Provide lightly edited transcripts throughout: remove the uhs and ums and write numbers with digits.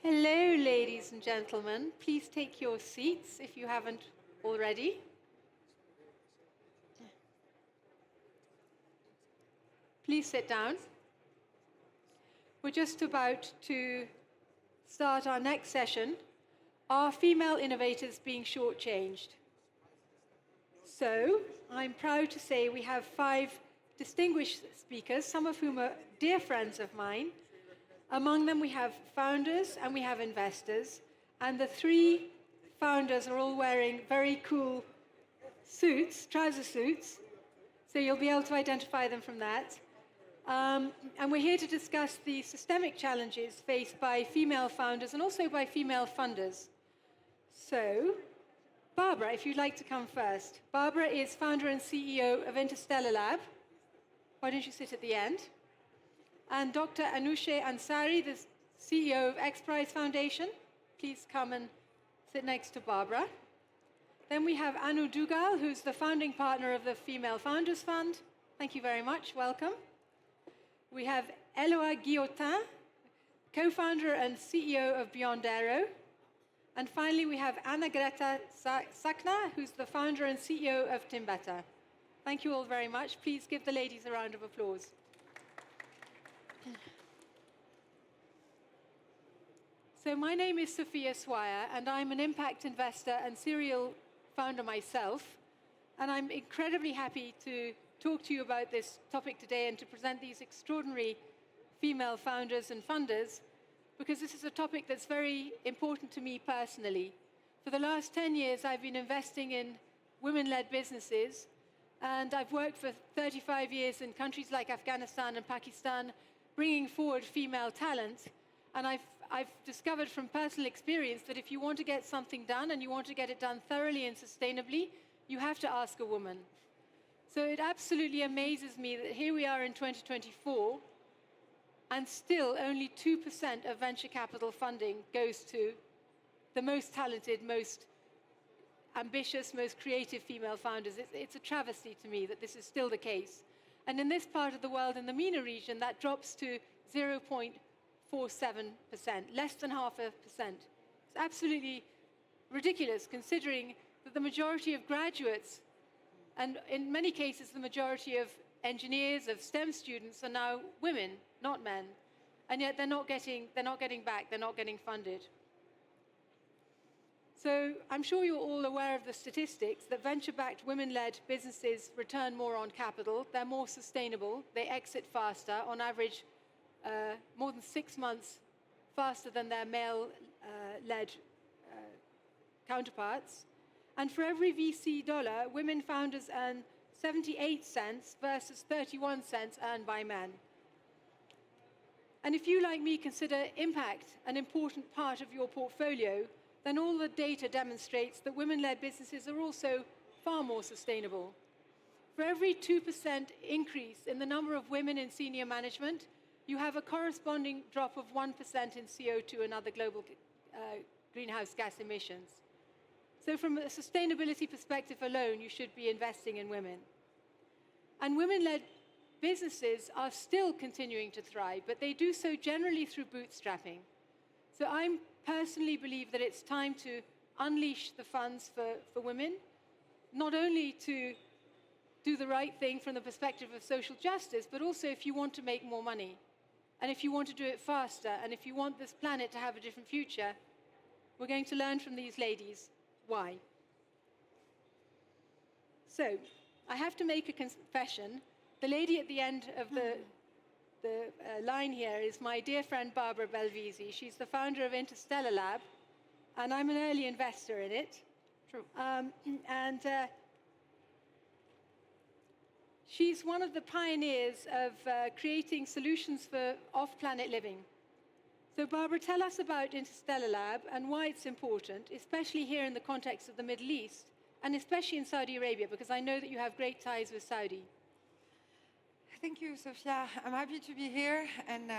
Hello, ladies and gentlemen. Please take your seats if you haven't already. Please sit down. We're just about to start our next session. Are female innovators being shortchanged? So, I'm proud to say we have 5 distinguished speakers, some of whom are dear friends of mine. Among them, we have founders and we have investors. And the 3 founders are all wearing very cool suits, trouser suits. So you'll be able to identify them from that. And we're here to discuss the systemic challenges faced by female founders and also by female funders. So, Barbara, if you'd like to come first. Barbara is founder and CEO of Interstellar Lab. Why don't you sit at the end? And Dr. Anousheh Ansari, the CEO of X Prize Foundation. Please come and sit next to Barbara. Then we have Anu Duggal, who's the founding partner of the Female Founders Fund. Thank you very much. Welcome. We have Eloa Guillotin, co-founder and CEO of Beyond Aero. And finally, we have Anna Greta Tsahkna, who's the founder and CEO of Timbetta. Thank you all very much. Please give the ladies a round of applause. So my name is Sophia Swire, and I'm an impact investor and serial founder myself. And I'm incredibly happy to talk to you about this topic today and to present these extraordinary female founders and funders, because this is a topic that's very important to me personally. For the last 10 years, I've been investing in women-led businesses, and I've worked for 35 years in countries like Afghanistan and Pakistan, bringing forward female talent. And I've discovered from personal experience that if you want to get something done and you want to get it done thoroughly and sustainably, you have to ask a woman. So it absolutely amazes me that here we are in 2024, and still only 2% of venture capital funding goes to the most talented, most ambitious, most creative female founders. It's a travesty to me that this is still the case. And in this part of the world, in the MENA region, that drops to 0.47%, less than 0.5%. It's absolutely ridiculous, considering that the majority of graduates, and in many cases the majority of engineers, of STEM students, are now women, not men. And yet they're not getting back, they're not getting funded. So I'm sure you're all aware of the statistics that venture-backed women-led businesses return more on capital, they're more sustainable, they exit faster, on average more than 6 months faster than their male-led counterparts. And for every VC dollar, women founders earn 78 cents versus 31 cents earned by men. And if you, like me, consider impact an important part of your portfolio, then all the data demonstrates that women-led businesses are also far more sustainable. For every 2% increase in the number of women in senior management, you have a corresponding drop of 1% in CO2 and other global greenhouse gas emissions. So from a sustainability perspective alone, you should be investing in women. And women-led businesses are still continuing to thrive, but they do so generally through bootstrapping. So I personally believe that it's time to unleash the funds for women, not only to do the right thing from the perspective of social justice, but also if you want to make more money, and if you want to do it faster, and if you want this planet to have a different future. We're going to learn from these ladies why. So, I have to make a confession. The lady at the end of the line here is my dear friend Barbara Belvisi. She's the founder of Interstellar Lab, and I'm an early investor in it. True. She's one of the pioneers of creating solutions for off-planet living. So Barbara, tell us about Interstellar Lab and why it's important, especially here in the context of the Middle East, and especially in Saudi Arabia, because I know that you have great ties with Saudi. Thank you, Sophia. I'm happy to be here and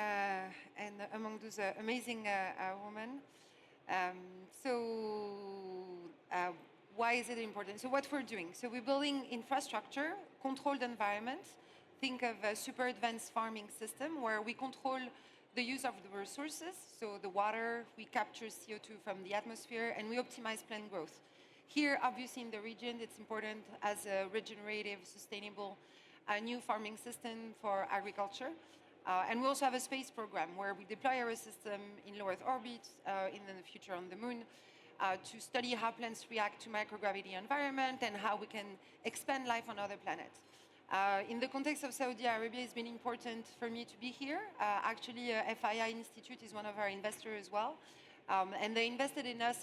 among those amazing women. Why is it important? So what we're doing? So we're building infrastructure, controlled environments. Think of a super advanced farming system where we control the use of the resources, so the water, we capture CO2 from the atmosphere, and we optimize plant growth. Here, obviously, in the region, it's important as a regenerative, sustainable, new farming system for agriculture. And we also have a space program where we deploy our system in low Earth orbit, in the future on the moon, to study how plants react to microgravity environment and how we can expand life on other planets. In the context of Saudi Arabia, it's been important for me to be here. Actually, FII Institute is one of our investors as well. And they invested in us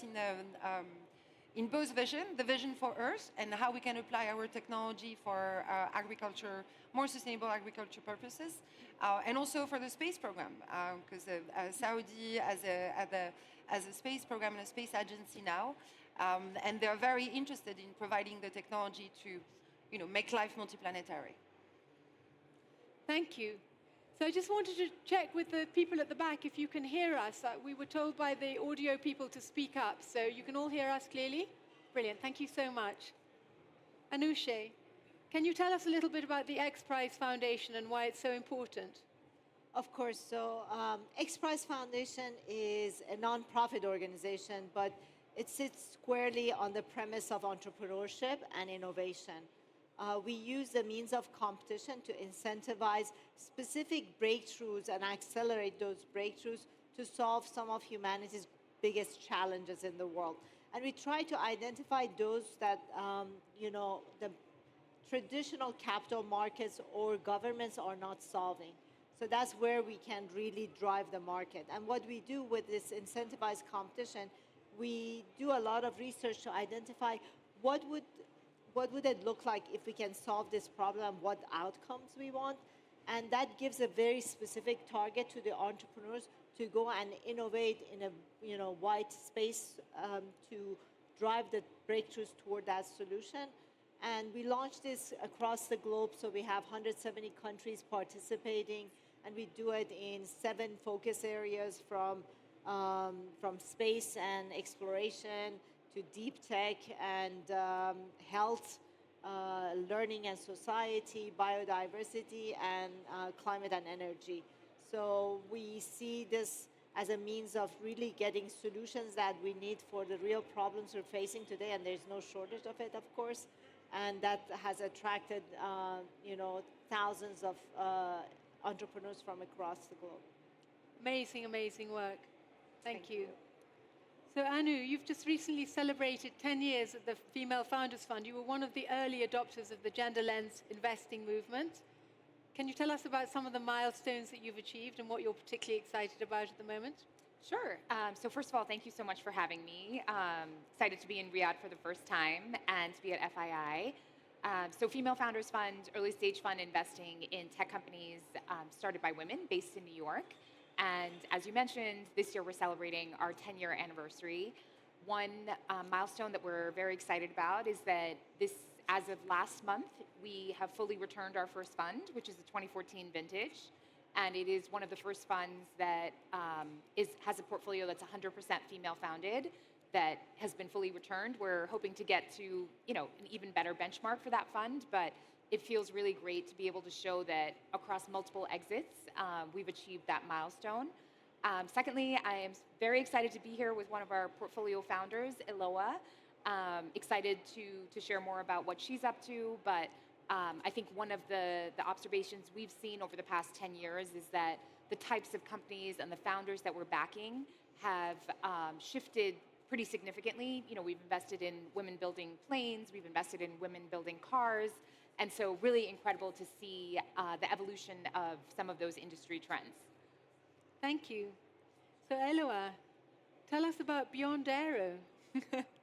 in both vision, the vision for Earth, and how we can apply our technology for agriculture, more sustainable agriculture purposes, and also for the space program, because Saudi as a space program and a space agency now, and they're very interested in providing the technology to, make life multiplanetary. Thank you. So I just wanted to check with the people at the back if you can hear us. We were told by the audio people to speak up, so you can all hear us clearly? Brilliant, thank you so much. Anushe, can you tell us a little bit about the X Prize Foundation and why it's so important? Of course. So X Prize Foundation is a non-profit organization, but it sits squarely on the premise of entrepreneurship and innovation. We use the means of competition to incentivize specific breakthroughs and accelerate those breakthroughs to solve some of humanity's biggest challenges in the world. And we try to identify those that, the traditional capital markets or governments are not solving. So that's where we can really drive the market. And what we do with this incentivized competition, we do a lot of research to identify what would it look like if we can solve this problem, what outcomes we want. And that gives a very specific target to the entrepreneurs to go and innovate in a wide space to drive the breakthroughs toward that solution. And we launched this across the globe, so we have 170 countries participating, and we do it in 7 focus areas from space and exploration to deep tech and health, learning and society, biodiversity, and climate and energy. So we see this as a means of really getting solutions that we need for the real problems we're facing today, and there's no shortage of it, of course. And that has attracted, thousands of entrepreneurs from across the globe. Amazing, amazing work. Thank you. So Anu, you've just recently celebrated 10 years at the Female Founders Fund. You were one of the early adopters of the gender lens investing movement. Can you tell us about some of the milestones that you've achieved and what you're particularly excited about at the moment? Sure. So first of all, thank you so much for having me. Excited to be in Riyadh for the first time and to be at FII. So Female Founders Fund, early stage fund investing in tech companies started by women based in New York. And as you mentioned, this year we're celebrating our 10-year anniversary. One milestone that we're very excited about is that as of last month, we have fully returned our first fund, which is the 2014 vintage. And it is one of the first funds that has a portfolio that's 100% female founded that has been fully returned. We're hoping to get to an even better benchmark for that fund, but it feels really great to be able to show that across multiple exits, we've achieved that milestone. Secondly, I am very excited to be here with one of our portfolio founders, Eloa. Excited to share more about what she's up to, but I think one of the observations we've seen over the past 10 years is that the types of companies and the founders that we're backing have shifted pretty significantly. We've invested in women building planes, we've invested in women building cars, and so really incredible to see the evolution of some of those industry trends. Thank you. So Eloa, tell us about Beyond Aero.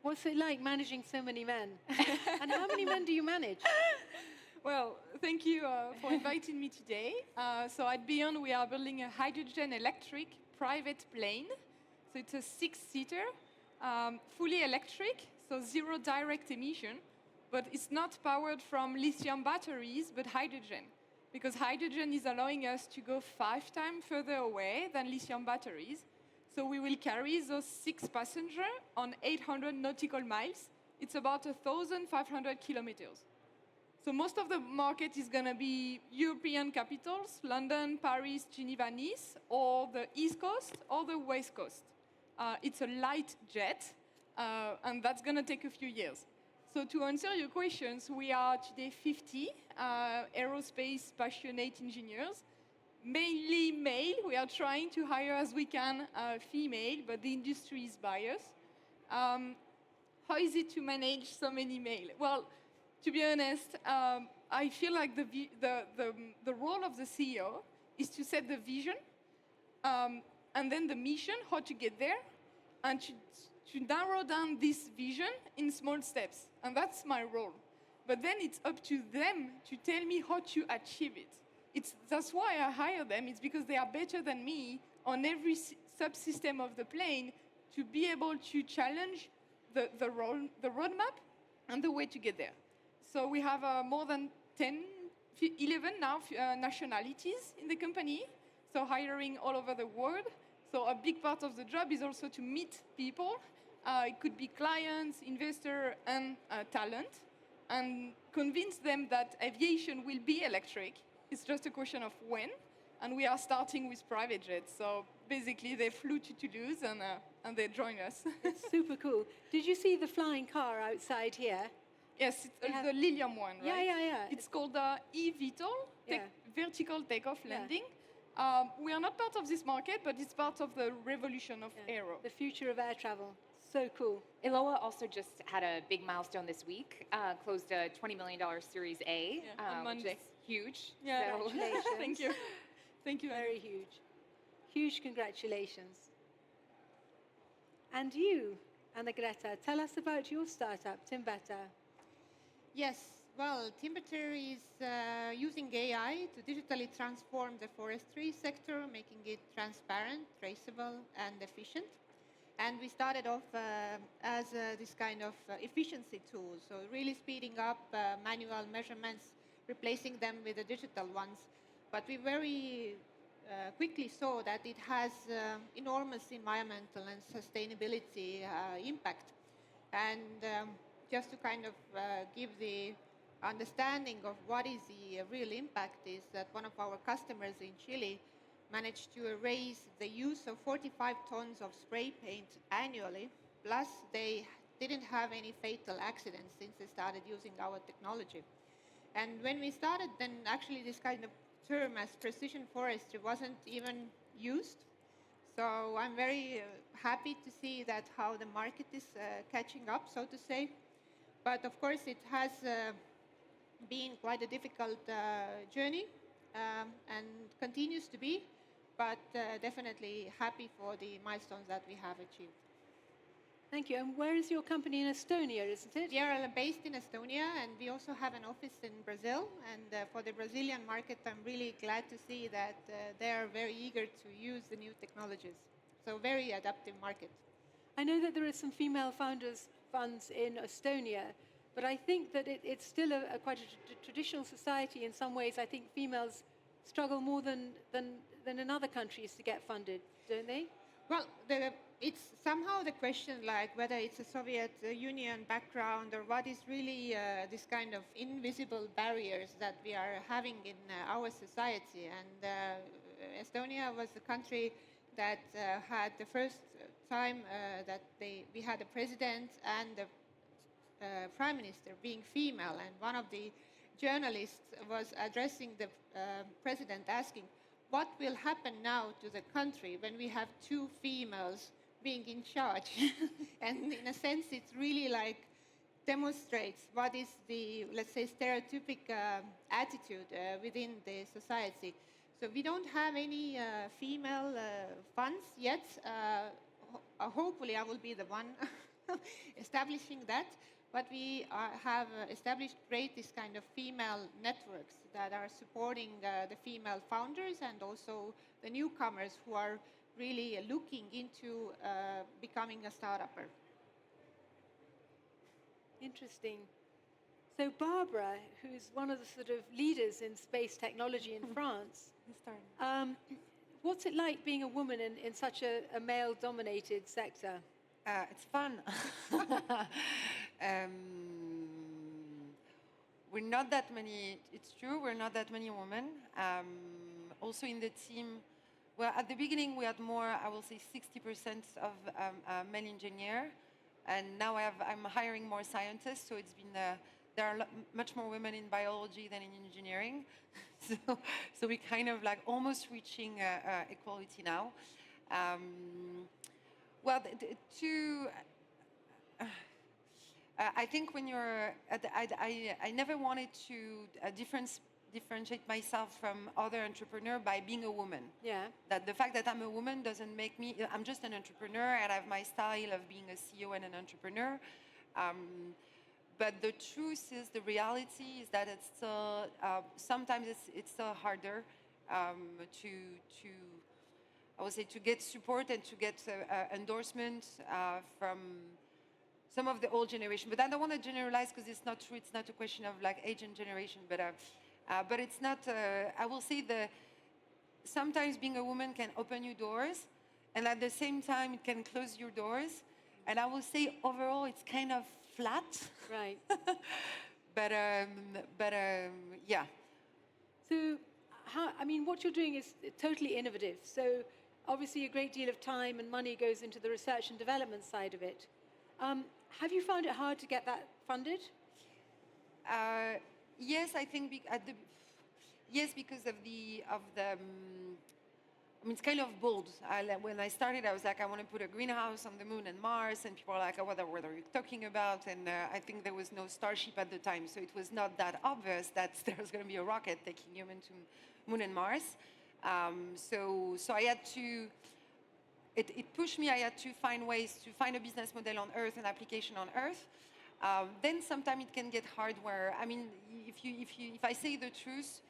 What's it like managing so many men? And how many men do you manage? Well, thank you for inviting me today. So at Beyond, we are building a hydrogen electric private plane. So it's a 6-seater, fully electric, so 0 direct emission, but it's not powered from lithium batteries, but hydrogen, because hydrogen is allowing us to go 5 times further away than lithium batteries. So we will carry those 6 passengers on 800 nautical miles. It's about 1,500 kilometers. So most of the market is going to be European capitals, London, Paris, Geneva, Nice, or the East Coast or the West Coast. It's a light jet, and that's going to take a few years. So to answer your questions, we are today 50 aerospace passionate engineers, mainly male. We are trying to hire as we can female, but the industry is biased. How is it to manage so many male? Well, to be honest, I feel like the role of the CEO is to set the vision, and then the mission, how to get there, and to narrow down this vision in small steps. And that's my role. But then it's up to them to tell me how to achieve it. That's why I hire them. It's because they are better than me on every subsystem of the plane to be able to challenge the roadmap and the way to get there. So we have more than 11 now nationalities in the company, so hiring all over the world. So a big part of the job is also to meet people. It could be clients, investor, and talent, and convince them that aviation will be electric. It's just a question of when, and we are starting with private jets. So basically, they flew to Toulouse, and they join us. It's super cool. Did you see the flying car outside here? Yes, it's the Lilium one, right? Yeah. It's called eVTOL, Yeah. vertical takeoff landing. We are not part of this market, but it's part of the revolution of aero. The future of air travel. So cool. Iloa also just had a big milestone this week, closed a $20 million Series A, on which Monday. is huge. Yeah, So- Congratulations. Thank you. Thank you. Very huge. Huge congratulations. And you, Anna Greta, tell us about your startup, Timbata. Yes, well, Timbeter is using AI to digitally transform the forestry sector, making it transparent, traceable, and efficient. And we started off as this kind of efficiency tool, so really speeding up manual measurements, replacing them with the digital ones. But we very quickly saw that it has enormous environmental and sustainability impact. And just to kind of give the understanding of what is the real impact is that one of our customers in Chile managed to erase the use of 45 tons of spray paint annually, plus they didn't have any fatal accidents since they started using our technology. And when we started, then actually this kind of term as precision forestry wasn't even used. So I'm very happy to see that how the market is catching up, so to say. But of course, it has been quite a difficult journey and continues to be, but definitely happy for the milestones that we have achieved. Thank you. And where is your company in Estonia, isn't it? We are based in Estonia, and we also have an office in Brazil. And for the Brazilian market, I'm really glad to see that they are very eager to use the new technologies. So very adaptive market. I know that there are some female founders funds in Estonia, but I think that it's still quite a traditional society in some ways. I think females struggle more than in other countries to get funded, don't they? Well, it's somehow the question like whether it's a Soviet Union background or what is really this kind of invisible barriers that we are having in our society. And Estonia was the country that had the first time that we had a president and a prime minister being female. And one of the journalists was addressing the president asking, what will happen now to the country when we have two females being in charge? And in a sense, it really like demonstrates what is the, let's say, stereotypic attitude within the society. So we don't have any female funds yet. Hopefully, I will be the one establishing that. But we have established great this kind of female networks that are supporting the female founders and also the newcomers who are really looking into becoming a startupper. Interesting. So Barbara, who's one of the sort of leaders in space technology in France, what's it like being a woman in such a male-dominated sector? It's fun. we're not that many. It's true, we're not that many women. Also in the team, well, at the beginning we had more. I will say 60% of men engineer, and now I'm hiring more scientists. So it's been there are much more women in biology than in engineering. So we kind of like almost reaching equality now. Well, I think when you're, I never wanted to differentiate myself from other entrepreneurs by being a woman. Yeah. That the fact that I'm a woman doesn't make me, I'm just an entrepreneur and I have my style of being a CEO and an entrepreneur. But the truth is, the reality is that it's still, sometimes it's still harder to I would say, to get support and to get endorsement from some of the old generation. But I don't want to generalize because it's not true. It's not a question of like age and generation. But it's not. I will say sometimes being a woman can open you doors, and at the same time it can close your doors. And I will say overall it's kind of flat. Right. but yeah. So, what you're doing is totally innovative. So, obviously, a great deal of time and money goes into the research and development side of it. Have you found it hard to get that funded? Yes, I think yes, because of the. I mean, it's kind of bold. When I started, I was like, I want to put a greenhouse on the moon and Mars, and people are like, oh, what are you talking about? And I think there was no Starship at the time, so it was not that obvious that there was going to be a rocket taking human to moon and Mars. So I had to. It pushed me. I had to find ways to find a business model on Earth, an application on Earth. Then sometimes it can get hard. Where I mean, if I say the truth.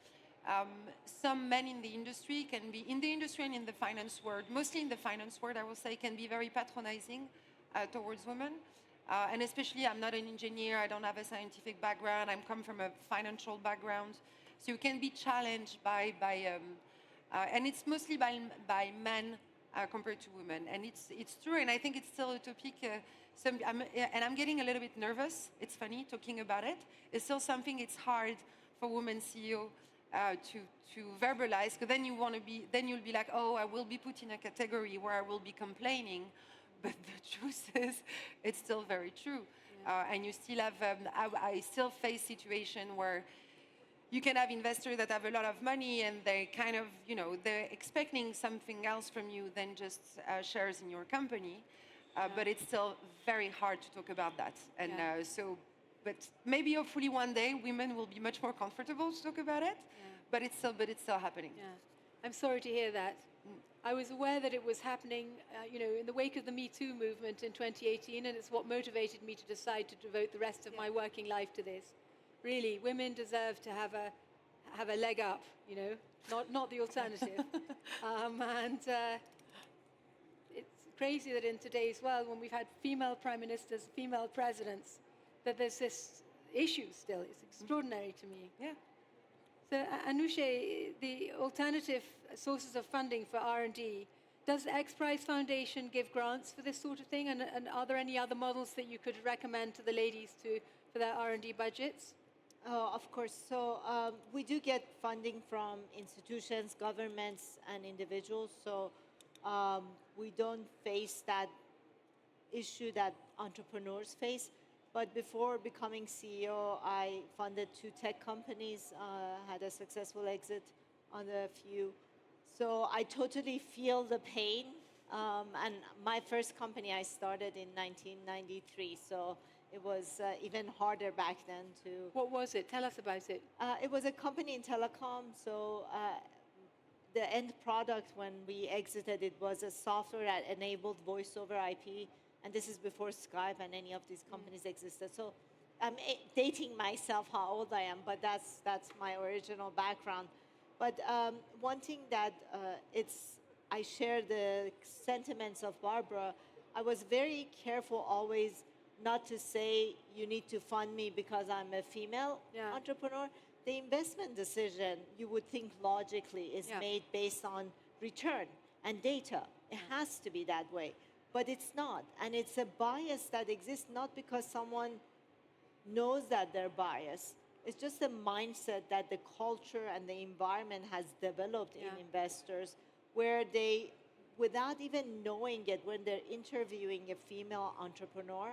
Some men in the industry can be in the industry and in the finance world, mostly in the finance world, I will say, can be very patronizing towards women. And especially, I'm not an engineer, I don't have a scientific background, I come from a financial background. So you can be challenged and it's mostly by men compared to women. And it's true, and I think it's still a topic. And I'm getting a little bit nervous. It's funny talking about it. It's still something. It's hard for women CEO. To verbalize, because then you'll be like, oh, I will be put in a category where I will be complaining, but the truth is, it's still very true. Yeah. And you still have, I still face situation where you can have investors that have a lot of money and they kind of, they're expecting something else from you than just shares in your company, but it's still very hard to talk about that. And but maybe hopefully one day women will be much more comfortable to talk about it. But it's still happening. Yeah, I'm sorry to hear that. I was aware that it was happening, in the wake of the Me Too movement in 2018, and it's what motivated me to decide to devote the rest of my working life to this. Really, women deserve to have a leg up, not the alternative. It's crazy that in today's world, when we've had female prime ministers, female presidents, that there's this issue still. It's extraordinary to me. Yeah. So, Anousheh, the alternative sources of funding for R&D, does the XPRIZE Foundation give grants for this sort of thing? And are there any other models that you could recommend to the ladies for their R&D budgets? Oh, of course. So we do get funding from institutions, governments, and individuals. So we don't face that issue that entrepreneurs face. But before becoming CEO, I funded 2 tech companies, had a successful exit on a few. So I totally feel the pain. And my first company I started in 1993. So it was even harder back then to... What was it? Tell us about it. It was a company in telecom. So the end product when we exited, it was a software that enabled voice over IP. And this is before Skype and any of these companies existed. So I'm dating myself how old I am, but that's my original background. But one thing that I share the sentiments of Barbara. I was very careful always not to say you need to fund me because I'm a female entrepreneur. The investment decision, you would think logically, is made based on return and data. It has to be that way. But it's not. And it's a bias that exists not because someone knows that they're biased, It's just a mindset that the culture and the environment has developed in investors where they, without even knowing it, when they're interviewing a female entrepreneur,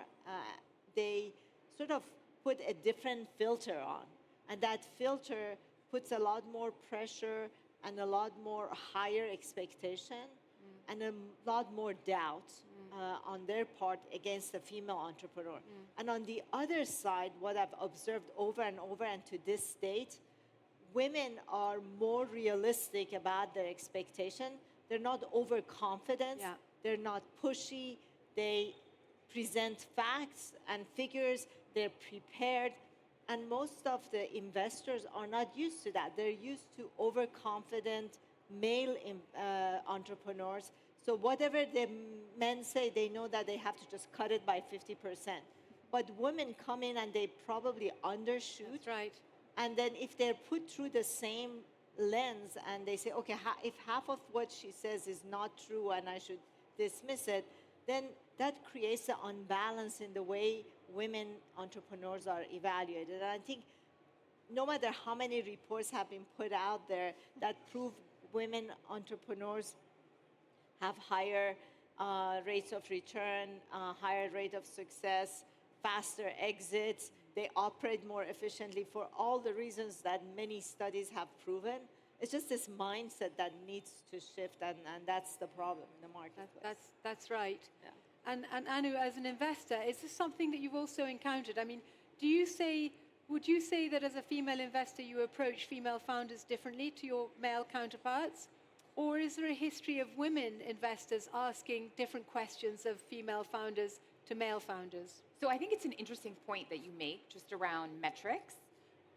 they sort of put a different filter on. And that filter puts a lot more pressure and a lot more higher expectation and a lot more doubt on their part against the female entrepreneur. And on the other side, what I've observed over and over and to this date, women are more realistic about their expectation. They're not overconfident. Yeah. They're not pushy. They present facts and figures. They're prepared. And most of the investors are not used to that. They're used to overconfident male entrepreneurs. So whatever the men say, they know that they have to just cut it by 50%. But women come in and they probably undershoot. That's right. And then if they're put through the same lens and they say, okay, if half of what she says is not true and I should dismiss it, then that creates an unbalance in the way women entrepreneurs are evaluated. And I think no matter how many reports have been put out there that prove women entrepreneurs have higher rates of return, higher rate of success, faster exits, they operate more efficiently for all the reasons that many studies have proven. It's just this mindset that needs to shift, and that's the problem in the marketplace. That's right. Yeah. And Anu, as an investor, is this something that you've also encountered? I mean, would you say that as a female investor you approach female founders differently to your male counterparts? Or is there a history of women investors asking different questions of female founders to male founders? So I think it's an interesting point that you make just around metrics.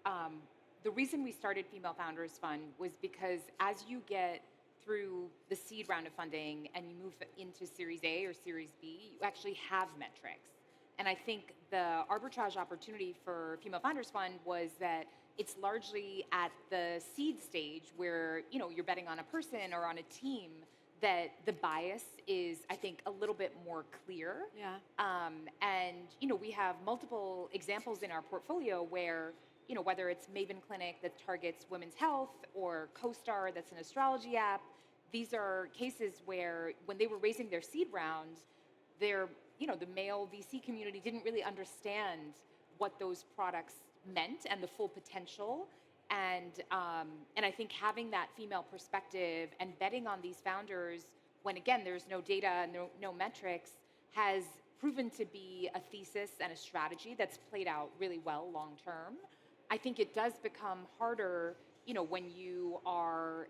The reason we started Female Founders Fund was because as you get through the seed round of funding and you move into Series A or Series B, you actually have metrics. And I think the arbitrage opportunity for Female Founders Fund was that it's largely at the seed stage where, you know, you're betting on a person or on a team that the bias is, I think, a little bit more clear. Yeah. And, you know, we have multiple examples in our portfolio where, you know, whether it's Maven Clinic that targets women's health or CoStar that's an astrology app, these are cases where when they were raising their seed rounds, their, you know, the male VC community didn't really understand what those products meant and the full potential. And I think having that female perspective and betting on these founders when, again, there's no data and no metrics has proven to be a thesis and a strategy that's played out really well long term. I think it does become harder, you know, when you are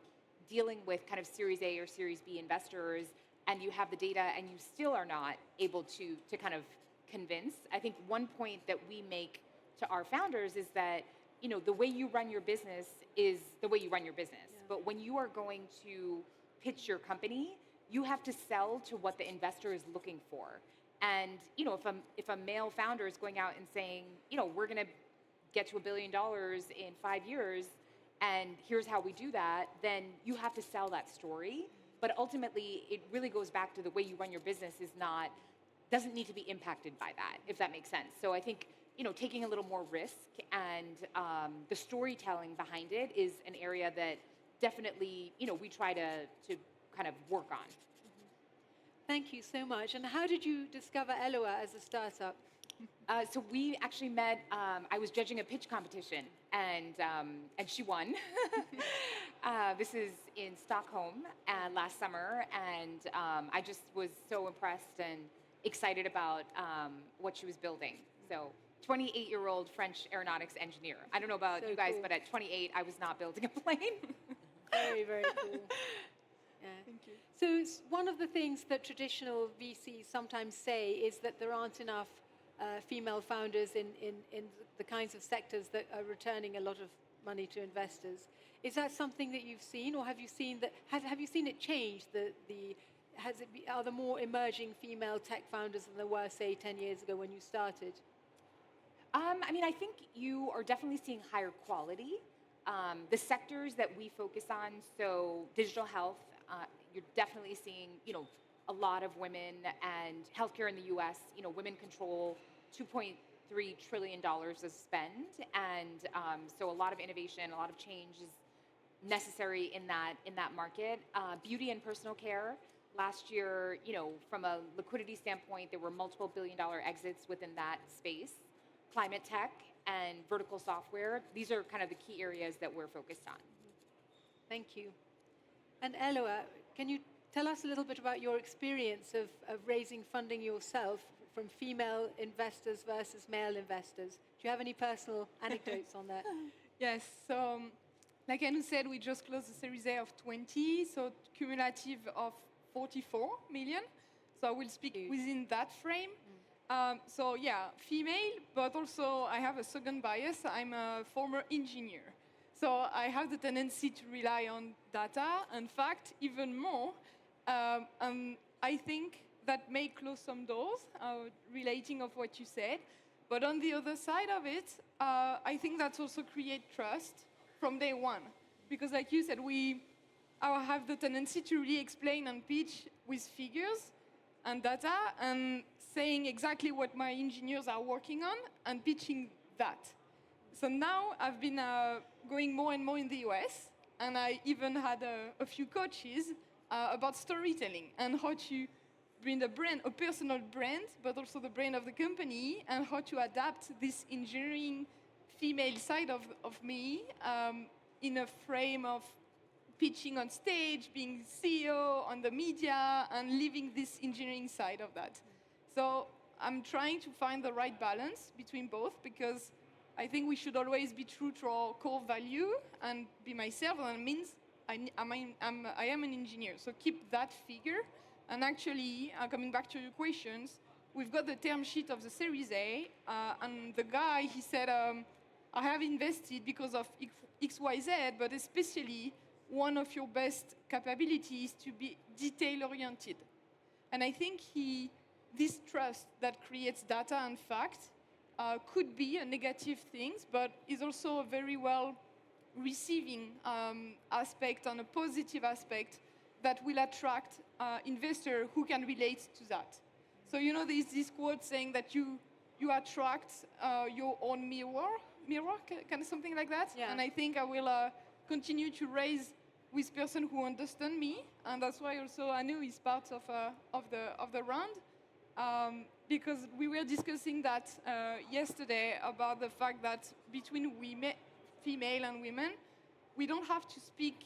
dealing with kind of Series A or Series B investors and you have the data and you still are not able to kind of convince. I think one point that we make to our founders is that, you know, the way you run your business is the way you run your business. Yeah. But when you are going to pitch your company, you have to sell to what the investor is looking for. And, you know, if a male founder is going out and saying, you know, we're going to get to $1 billion in 5 years, and here's how we do that, then you have to sell that story. But ultimately, it really goes back to the way you run your business doesn't need to be impacted by that, if that makes sense. So I think, you know, taking a little more risk and the storytelling behind it is an area that definitely, you know, we try to kind of work on. Thank you so much. And how did you discover Eloa as a startup? So we actually met. I was judging a pitch competition, and she won. This is in Stockholm last summer, and I just was so impressed and excited about what she was building. So, 28-year-old French aeronautics engineer. I don't know about So you guys, cool. but at 28, I was not building a plane. Very, very cool. Yeah. Thank you. So one of the things that traditional VCs sometimes say is that there aren't enough female founders in the kinds of sectors that are returning a lot of money to investors. Is that something that you've seen, or have you seen that? Have you seen it change? Are there more emerging female tech founders than there were, say, 10 years ago when you started? I mean, I think you are definitely seeing higher quality. The sectors that we focus on, so digital health, you're definitely seeing, you know, a lot of women, and healthcare in the U.S., you know, women control $2.3 trillion of spend, and so a lot of innovation, a lot of change is necessary in that market. Beauty and personal care. Last year, from a liquidity standpoint, there were multiple billion-dollar exits within that space. Climate tech and vertical software. These are kind of the key areas that we're focused on. Thank you. And Eloa, can you tell us a little bit about your experience of raising funding yourself from female investors versus male investors? Do you have any personal anecdotes on that? Yes. So, like Anu said, we just closed the Series A of 20, so cumulative of 44 million. So I will speak within that frame. So yeah, female, but also I have a second bias. I'm a former engineer. So I have the tendency to rely on data and fact even more. I think that may close some doors, relating of what you said. But on the other side of it, I think that's also create trust from day one. Because like you said, I have the tendency to really explain and pitch with figures and data and saying exactly what my engineers are working on and pitching that. So now I've been going more and more in the US, and I even had a few coaches about storytelling and how to bring a brand, a personal brand, but also the brand of the company, and how to adapt this engineering female side of me in a frame of pitching on stage, being CEO on the media, and leaving this engineering side of that. So I'm trying to find the right balance between both, because I think we should always be true to our core value and be myself, and that means I am an engineer. So keep that figure. And actually, coming back to your questions, we've got the term sheet of the Series A, and the guy, he said, I have invested because of XYZ, but especially one of your best capabilities to be detail-oriented. And I think this trust that creates data and fact could be a negative thing, but is also a very well receiving aspect and a positive aspect that will attract investors who can relate to that. So there's this quote saying that you attract your own mirror, kind of something like that. Yeah. And I think I will continue to raise with person who understand me, and that's why also Anu is part of the round, because we were discussing that yesterday about the fact that between female and women, we don't have to speak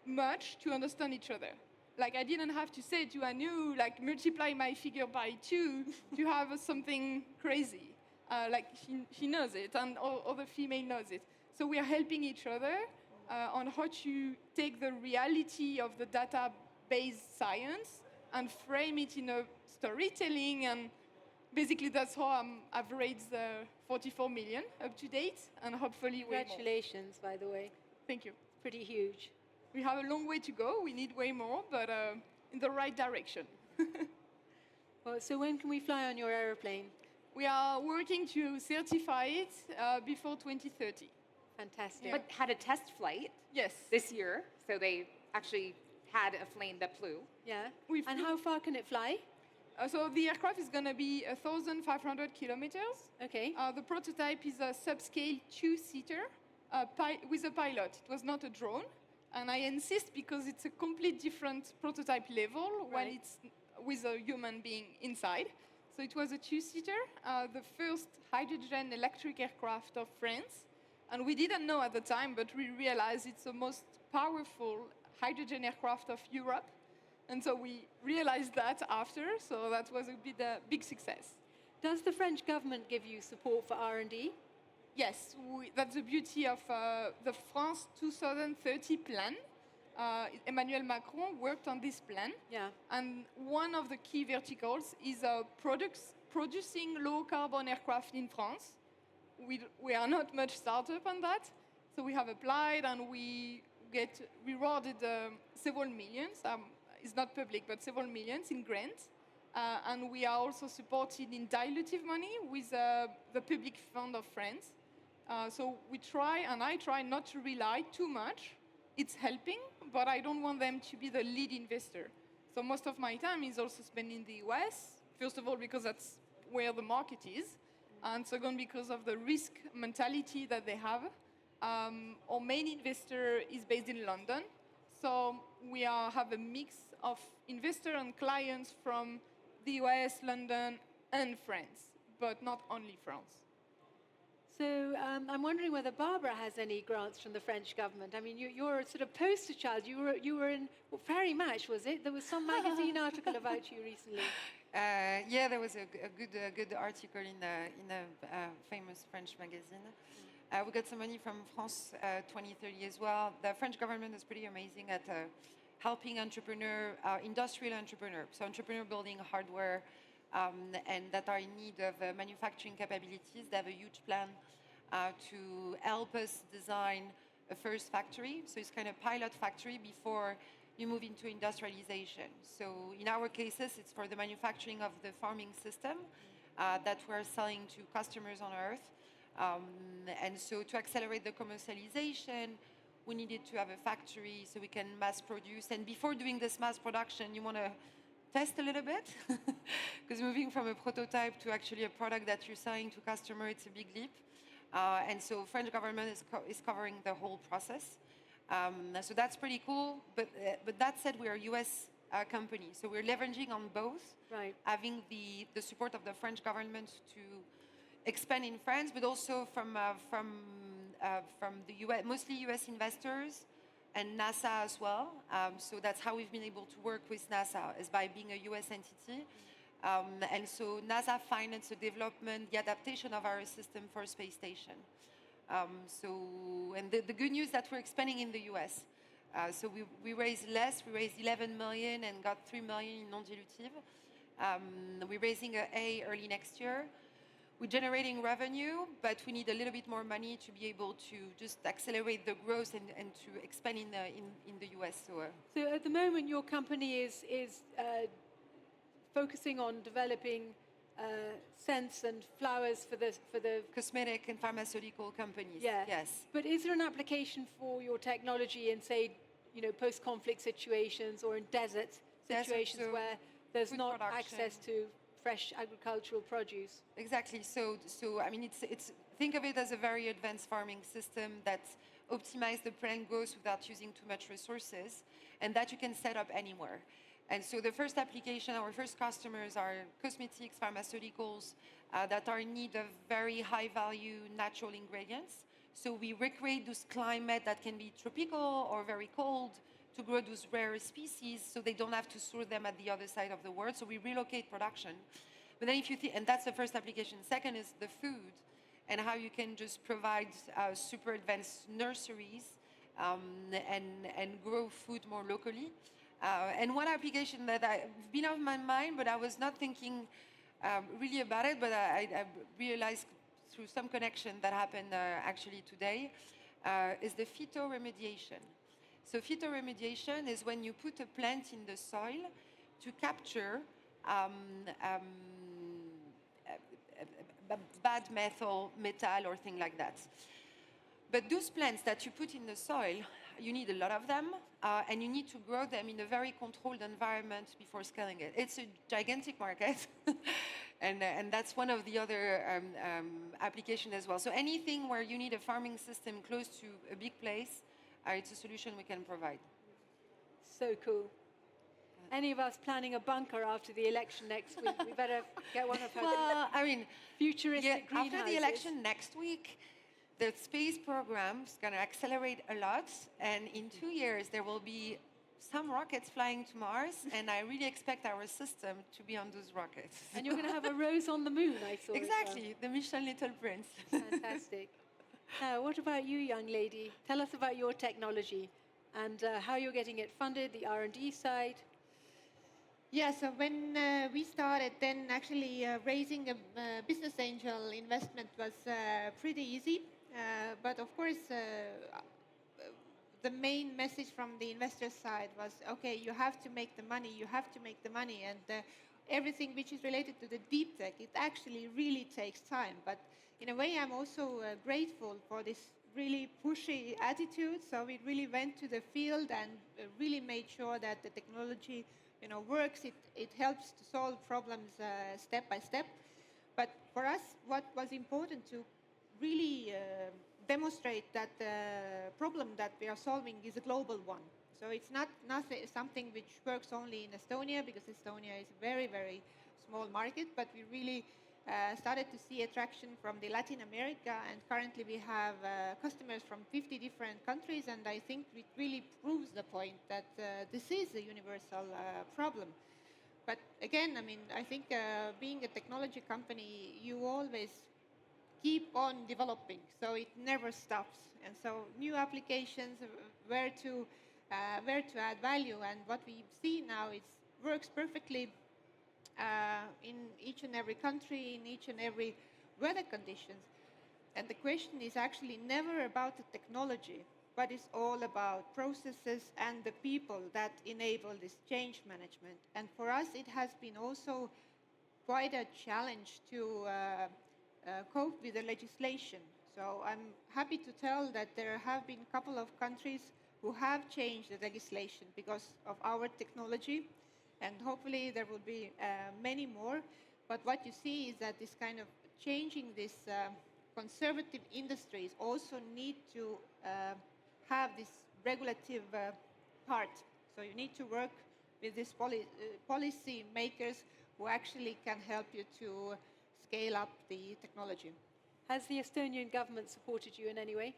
much to understand each other. Like I didn't have to say to Anu, like multiply my figure by 2 to have something crazy. Like she knows it, and other female knows it. So we are helping each other on how to take the reality of the data-based science and frame it in a storytelling, and basically that's how I've raised 44 million up to date, and hopefully way more. Congratulations, by the way. Thank you. Pretty huge. We have a long way to go. We need way more, but in the right direction. Well, so when can we fly on your aeroplane? We are working to certify it before 2030. Fantastic. But had a test flight Yes. this year, so they actually had a plane that flew. Yeah. We And flew- how far can it fly? So the aircraft is going to be 1,500 kilometers. Okay. The prototype is a subscale 2-seater with a pilot. It was not a drone. And I insist because it's a complete different prototype level when Right. it's with a human being inside. So it was a 2-seater, the first hydrogen electric aircraft of France. And we didn't know at the time, but we realized it's the most powerful hydrogen aircraft of Europe. And so we realized that after, so that was a big success. Does the French government give you support for R&D? Yes, that's the beauty of the France 2030 plan. Emmanuel Macron worked on this plan. Yeah. And one of the key verticals is producing low-carbon aircraft in France. We are not much startup on that, so we have applied and we get rewarded several millions. It's not public, but several millions in grants. And we are also supported in dilutive money with the public fund of France. So I try not to rely too much. It's helping, but I don't want them to be the lead investor. So most of my time is also spent in the US, first of all, because that's where the market is, and second because of the risk mentality that they have. Our main investor is based in London, so we have a mix of investor and clients from the US, London, and France, but not only France. So I'm wondering whether Barbara has any grants from the French government. I mean, you're a sort of poster child. You were in Paris Match, was it? There was some magazine article about you recently. Yeah, there was a good article in a famous French magazine. We got some money from France 2030 as well. The French government is pretty amazing at helping industrial entrepreneur, so entrepreneur building hardware and that are in need of manufacturing capabilities. They have a huge plan to help us design a first factory. So it's kind of pilot factory before you move into industrialization. So in our cases, it's for the manufacturing of the farming system that we're selling to customers on Earth. And so to accelerate the commercialization, we needed to have a factory so we can mass produce. And before doing this mass production, you want to test a little bit, because moving from a prototype to actually a product that you're selling to customer, it's a big leap. And so French government is covering the whole process. So that's pretty cool. But that said, we're a US company, so we're leveraging on both, right. Having the support of the French government to expand in France, but also from the US, mostly US investors, and NASA as well. So that's how we've been able to work with NASA, is by being a US entity. And so NASA financed the development, the adaptation of our system for a space station. And the good news that we're expanding in the US. So we raised less, we raised 11 million and got 3 million in non-dilutive. We're raising A early next year. We're generating revenue, but we need a little bit more money to be able to just accelerate the growth and to expand in the US. So at the moment, your company is focusing on developing scents and flowers for the cosmetic and pharmaceutical companies. Yeah. Yes. But is there an application for your technology in, say, post-conflict situations or in desert situations so where there's food not production. access to fresh agricultural produce? Exactly. So I mean, it's think of it as a very advanced farming system that optimizes the plant growth without using too much resources, and that you can set up anywhere. And so the first application, our first customers are cosmetics, pharmaceuticals that are in need of very high-value natural ingredients. So we recreate this climate that can be tropical or very cold to grow those rare species, so they don't have to store them at the other side of the world. So we relocate production. But then and that's the first application. Second is the food, and how you can just provide super advanced nurseries and grow food more locally. And one application that I've been on my mind, but I was not thinking really about it, but I realized through some connection that happened actually today, is the phytoremediation. So phytoremediation is when you put a plant in the soil to capture bad metal or thing like that. But those plants that you put in the soil, you need a lot of them, and you need to grow them in a very controlled environment before scaling it. It's a gigantic market, and that's one of the other applications as well. So anything where you need a farming system close to a big place, it's a solution we can provide. So cool. Any of us planning a bunker after the election next week? We better get one of her futuristic greenhouses. After the election next week, the space program is going to accelerate a lot, and in 2 years there will be some rockets flying to Mars, and I really expect our system to be on those rockets. And you're going to have a rose on the moon, I saw. Exactly, the Mission Little Prince. Fantastic. Now, what about you, young lady? Tell us about your technology and how you're getting it funded, the R&D side. Yeah, so when we started, then actually raising a business angel investment was pretty easy. But of course, the main message from the investor side was, okay, you have to make the money, and everything which is related to the deep tech, it actually really takes time. But in a way, I'm also grateful for this really pushy attitude. So we really went to the field and really made sure that the technology works. It helps to solve problems step by step. But for us, what was important to really demonstrate that the problem that we are solving is a global one. So it's not nothing, something which works only in Estonia, because Estonia is a very, very small market, but we really started to see attraction from the Latin America, and currently we have customers from 50 different countries, and I think it really proves the point that this is a universal problem. But again, I mean, I think being a technology company, you always keep on developing, so it never stops. And so new applications, where to add value, and what we see now, it works perfectly in each and every country, in each and every weather conditions. And the question is actually never about the technology, but it's all about processes and the people that enable this change management. And for us, it has been also quite a challenge to cope with the legislation. So I'm happy to tell that there have been a couple of countries who have changed the legislation because of our technology, and hopefully there will be many more. But what you see is that this kind of changing this conservative industries also need to have this regulative part. So you need to work with these policy makers who actually can help you to scale up the technology. Has the Estonian government supported you in any way?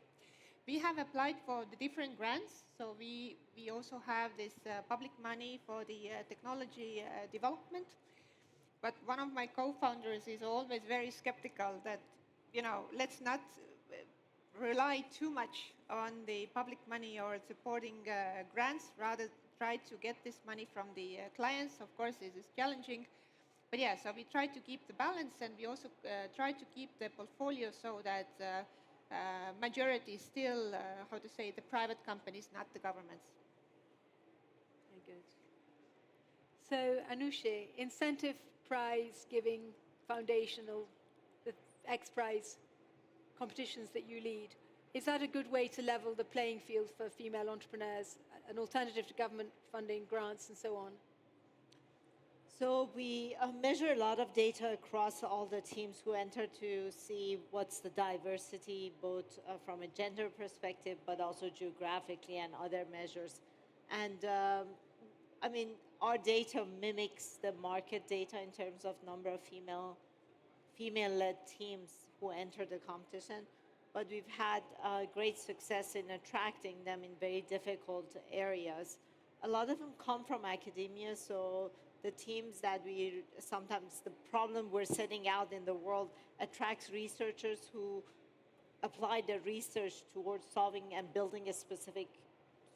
We have applied for the different grants, so we also have this public money for the technology development. But one of my co-founders is always very skeptical that, let's not rely too much on the public money or supporting grants, rather try to get this money from the clients. Of course, this is challenging. But yeah, so we try to keep the balance, and we also try to keep the portfolio so that majority is still, the private companies, not the governments. Very good. So, Anushe, incentive prize giving foundational, the X Prize competitions that you lead, is that a good way to level the playing field for female entrepreneurs, an alternative to government funding, grants, and so on? So we measure a lot of data across all the teams who enter to see what's the diversity, both from a gender perspective, but also geographically and other measures. And our data mimics the market data in terms of number of female-led teams who enter the competition. But we've had great success in attracting them in very difficult areas. A lot of them come from academia, so the teams that sometimes the problem we're setting out in the world attracts researchers who apply their research towards solving and building a specific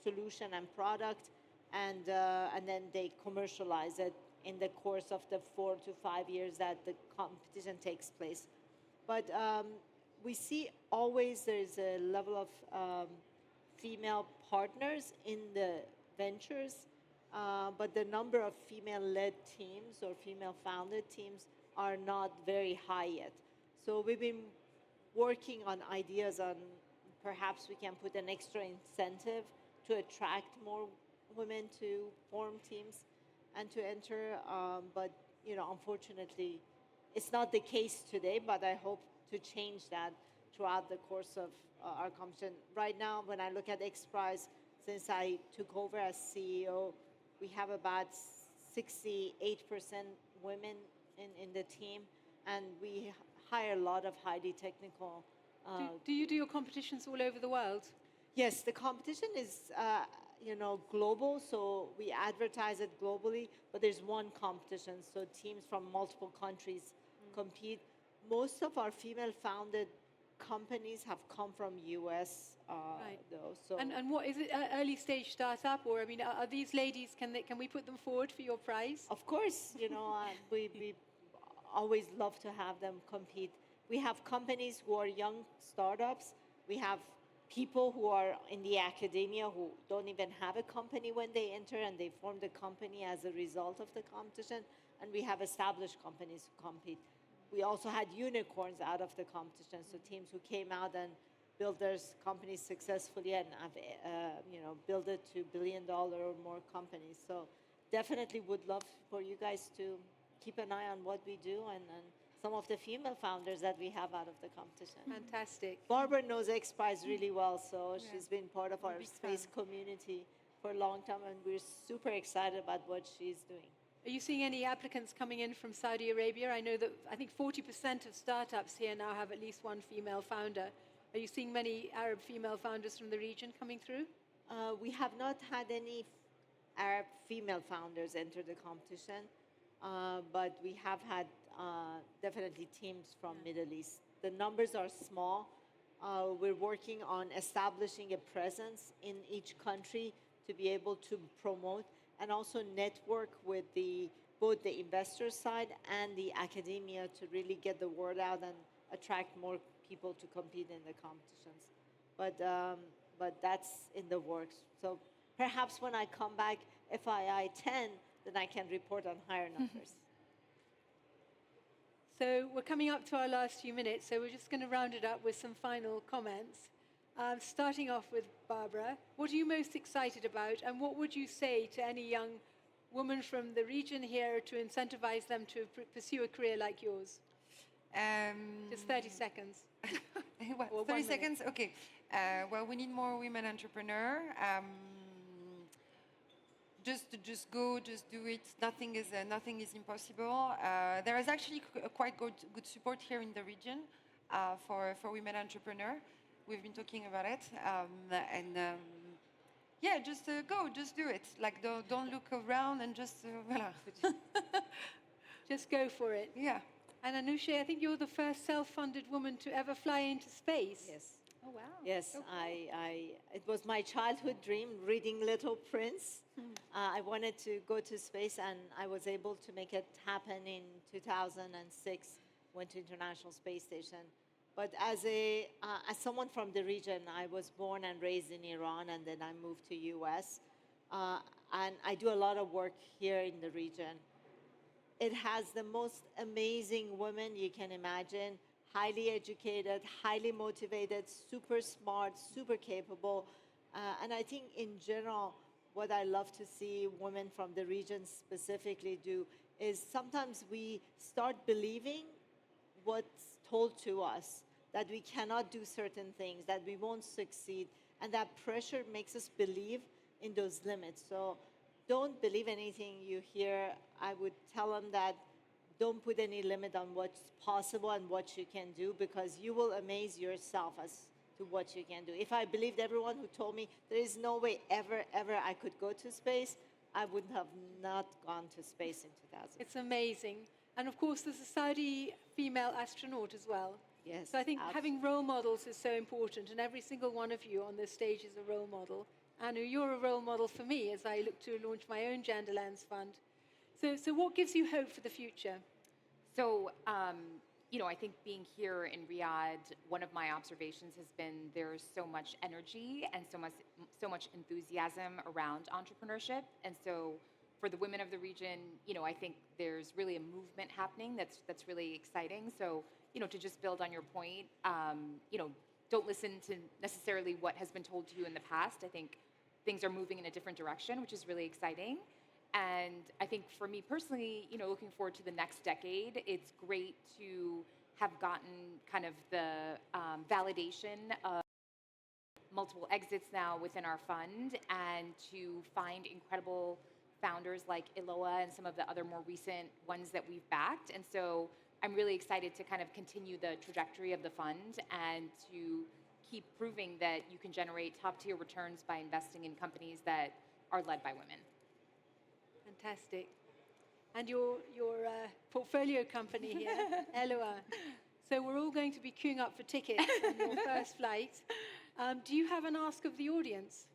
solution and product, and then they commercialize it in the course of the 4 to 5 years that the competition takes place. But we see always there's a level of female partners in the ventures, but the number of female-led teams or female-founded teams are not very high yet. So we've been working on ideas on perhaps we can put an extra incentive to attract more women to form teams and to enter. But unfortunately, it's not the case today, but I hope to change that throughout the course of our competition. Right now, when I look at X Prize, since I took over as CEO, we have about 68% women in the team, and we hire a lot of highly technical. Do you do your competitions all over the world? Yes, the competition is global, so we advertise it globally, but there's one competition, so teams from multiple countries compete. Most of our female-founded companies have come from U.S. Right. Though. So And what is it? Early stage startup, or are these ladies? Can we put them forward for your prize? of course, we always love to have them compete. We have companies who are young startups. We have people who are in the academia who don't even have a company when they enter, and they form the company as a result of the competition. And we have established companies who compete. We also had unicorns out of the competition, so teams who came out and built their companies successfully and have, built it to $1 billion or more companies. So definitely would love for you guys to keep an eye on what we do and some of the female founders that we have out of the competition. Fantastic. Barbara knows XPRIZE really well, so Yeah. she's been part of our big space fan. community for a long time, and we're super excited about what she's doing. Are you seeing any applicants coming in from Saudi Arabia? I think 40% of startups here now have at least one female founder. Are you seeing many Arab female founders from the region coming through? We have not had any Arab female founders enter the competition, but we have had definitely teams from Middle East. The numbers are small. We're working on establishing a presence in each country to be able to promote and also network with both the investor side and the academia to really get the word out and attract more people to compete in the competitions. But that's in the works. So perhaps when I come back, FII 10, then I can report on higher numbers. So we're coming up to our last few minutes, so we're just going to round it up with some final comments. Starting off with Barbara, what are you most excited about, and what would you say to any young woman from the region here to incentivize them to pursue a career like yours? Just 30 seconds. What, Or 30 1 minute. seconds? Okay. Well, we need more women entrepreneurs. Just go, just do it. Nothing is impossible. There is actually quite good support here in the region for women entrepreneurs. We've been talking about it, yeah, just go, just do it. Like don't look around and just voilà. Just go for it. Yeah. And Anousheh, I think you're the first self-funded woman to ever fly into space. Yes. Oh, wow. Yes, So cool. it was my childhood dream, reading Little Prince. I wanted to go to space, and I was able to make it happen in 2006, went to International Space Station. But as someone from the region, I was born and raised in Iran, and then I moved to US. And I do a lot of work here in the region. It has the most amazing women you can imagine, highly educated, highly motivated, super smart, super capable. And I think in general, what I love to see women from the region specifically do is sometimes we start believing what's told to us, that we cannot do certain things, that we won't succeed, and that pressure makes us believe in those limits. So don't believe anything you hear. I would tell them that don't put any limit on what's possible and what you can do, because you will amaze yourself as to what you can do. If I believed everyone who told me there is no way ever I could go to space, I would have not gone to space in 2000. It's amazing. And of course, there's a Saudi female astronaut as well. Yes, So I think absolutely. having role models is so important, and every single one of you on this stage is a role model. Anu, you're a role model for me as I look to launch my own Gender Lens Fund. So what gives you hope for the future? So, I think being here in Riyadh, one of my observations has been there's so much energy and so much enthusiasm around entrepreneurship. And so for the women of the region, I think there's really a movement happening that's really exciting. So, to just build on your point, don't listen to necessarily what has been told to you in the past. I think things are moving in a different direction, which is really exciting. And I think for me personally, looking forward to the next decade, it's great to have gotten kind of the validation of multiple exits now within our fund, and to find incredible founders like Iloa and some of the other more recent ones that we've backed. And so I'm really excited to kind of continue the trajectory of the fund and to keep proving that you can generate top-tier returns by investing in companies that are led by women. Fantastic. And your portfolio company here, Eloa. So we're all going to be queuing up for tickets on your first flight. Do you have an ask of the audience?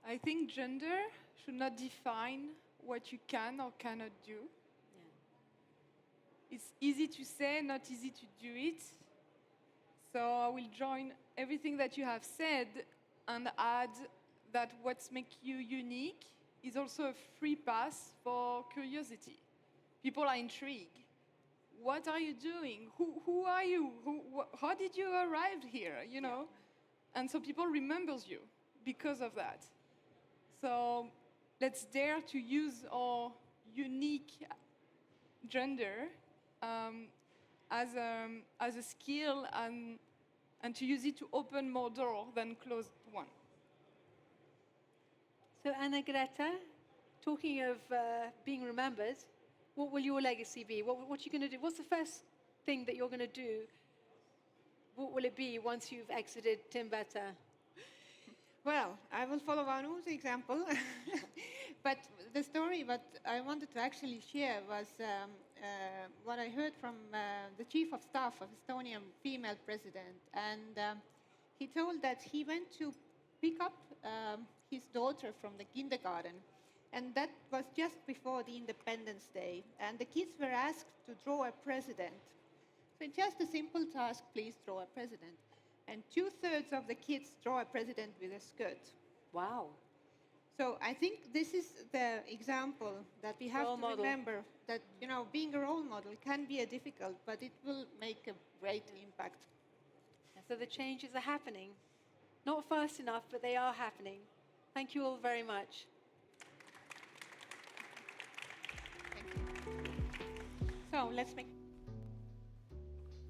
I think gender should not define what you can or cannot do. It's easy to say, not easy to do it. So I will join everything that you have said and add that what makes you unique is also a free pass for curiosity. People are intrigued. What are you doing? Who are you? How did you arrive here? And so people remembers you because of that. So let's dare to use our unique gender as a skill and to use it to open more doors than close one. So Anna Greta, talking of being remembered, what will your legacy be? What are you going to do? What's the first thing that you're going to do? What will it be once you've exited Timbetta? Well, I will follow Anu's example. But the story what I wanted to actually share was what I heard from the chief of staff of Estonian female president. And he told that he went to pick up his daughter from the kindergarten. And that was just before the Independence Day. And the kids were asked to draw a president. So just a simple task, please draw a president. And 2/3 of the kids draw a president with a skirt. Wow. So I think this is the example that we have Role to model. remember, that being a role model can be difficult, but it will make a great impact. So the changes are happening. Not fast enough, but they are happening. Thank you all very much. Thank you. So let's make